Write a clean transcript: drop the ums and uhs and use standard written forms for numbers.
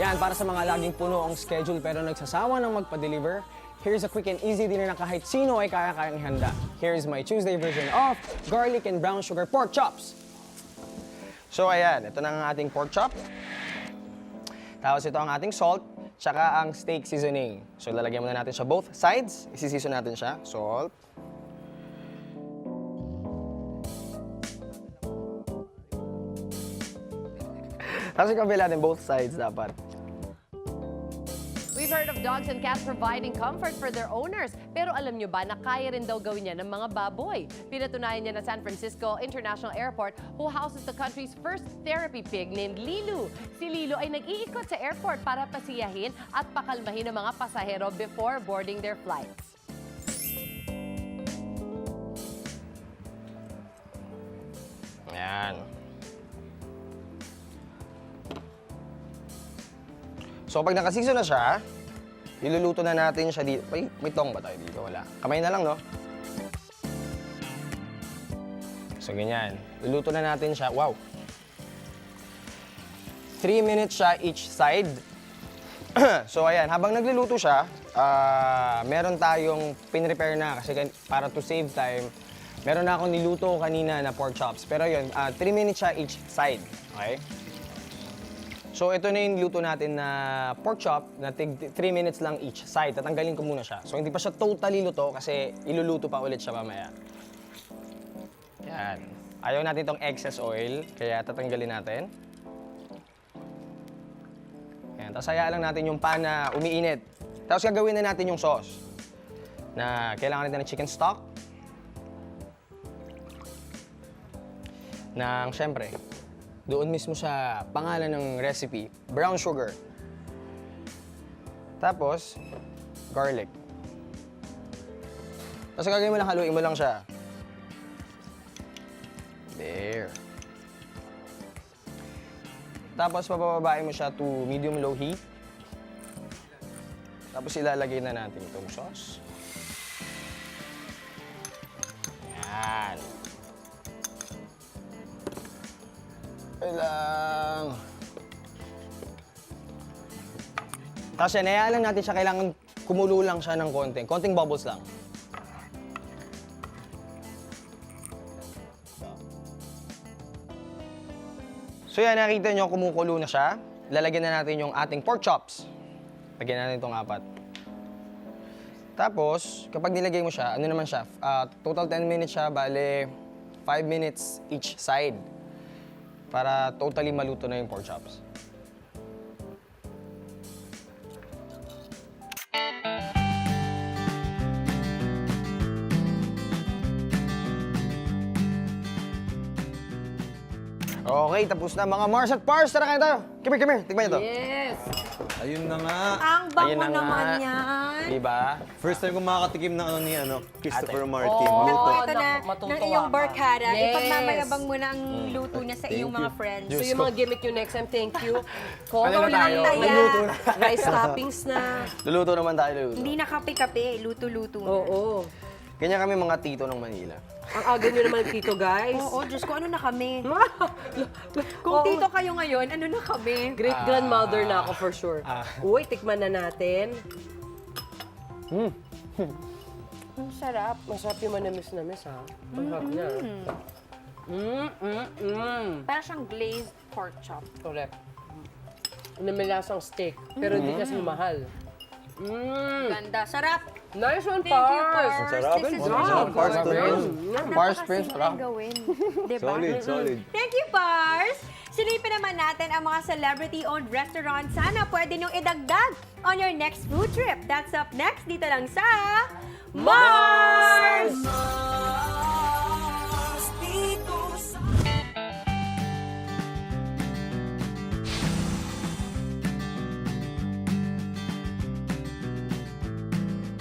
Yan, para sa mga laging puno ang schedule pero nagsasawa ng magpa-deliver, here's a quick and easy dinner na kahit sino ay kaya-kayang ihanda. Here's my Tuesday version of garlic and brown sugar pork chops. So ayan, ito na ang ating pork chop. Tapos ito ang ating salt, tsaka ang steak seasoning. So lalagyan muna natin siya both sides. Isi-season natin siya. Salt. Tapos yung kabila din, both sides dapat. We've heard of dogs and cats providing comfort for their owners. Pero alam nyo ba na kaya rin daw gawin niya ng mga baboy? Pinatunayan niya na San Francisco International Airport who houses the country's first therapy pig named Lilu. Si Lilu ay nag-iikot sa airport para pasiyahin at pakalmahin ang mga pasahero before boarding their flights. Ayan. So pag nakasiso na siya, iluluto na natin siya dito. May tong ba tayo dito? Wala. Kamay na lang, no? So ganyan. Luluto na natin siya. Wow! 3 minutes siya each side. So ayan, habang nagluluto siya, meron tayong pinrepare na kasi para to save time. Meron na akong niluto kanina na pork chops. Pero yun, 3 minutes siya each side. Okay? So ito na yung luto natin na pork chop na 3 minutes lang each side. Tatanggalin ko muna siya. So hindi pa siya totally luto kasi iluluto pa ulit siya mamaya. Yan. Ayaw natin itong excess oil, kaya tatanggalin natin. Yan. Tapos hayaan lang natin yung pan na umiinit. Tapos gagawin na natin yung sauce. Na kailangan natin ng chicken stock. Nang syempre, doon mismo sa pangalan ng recipe, brown sugar. Tapos, garlic. Tapos gagawin mo lang, haluin mo lang siya. There. Tapos pabababain mo siya to medium-low heat. Tapos ilalagay na natin itong sauce. Yan. Lang. Tapos yan, hayaan lang natin siya, kailangan kumulo lang siya ng konting bubbles lang. So yan, nakita nyo, kumukulo na siya. Lalagyan na natin yung ating pork chops. Lagyan natin itong 4. Tapos, kapag nilagay mo siya, ano naman siya, total 10 minutes siya, bale 5 minutes each side. Para totally maluto na yung pork chops. Okay, tapos na mga Mars at Pars. Tara kayo tayo. Come here. Tignan niyo to. Yes! Ayun na nga. Ang bango Ayun na nga. naman yan. Diba? First time ko makakatikim ng Kristoffer Martin. Oh, Naku, Luto. ito na, matutuwa ng iyong ka. barkada. Yes. Ipagmamayabang mo na ang luto niya sa iyong mga friends. So yung mga gimmick nyo next time, thank you. Call Ano na lang tayo? tayo. Nagluto na. Rice toppings na. Luluto naman tayo, luluto. Hindi na kape-kape, luto-luto na. Oo. Ganyan kami mga tito ng Manila. Ang aga nyo naman dito, guys. Oo, Diyos ko, ano na kami? Kung tito kayo ngayon, ano na kami? Great-grandmother na ako for sure. Uy, tikman na natin. Ang sarap. Masarap yung manamis-namis, ha? Masarap niya. Parang siyang glazed pork chop. Correct. Namilasang steak, pero hindi kasi mahal. Ganda. Sarap. Nice one, Thank you, Pars! Pars. Sarap. This is Sarap. really Pars good. to rin. Pars Prince, Napakasimpleng sarap. gawin. Diba? Solid. Thank you, Pars! Silipin naman natin ang mga celebrity-owned restaurant. Sana pwede niyong idagdag on your next food trip. That's up next dito lang sa Mars!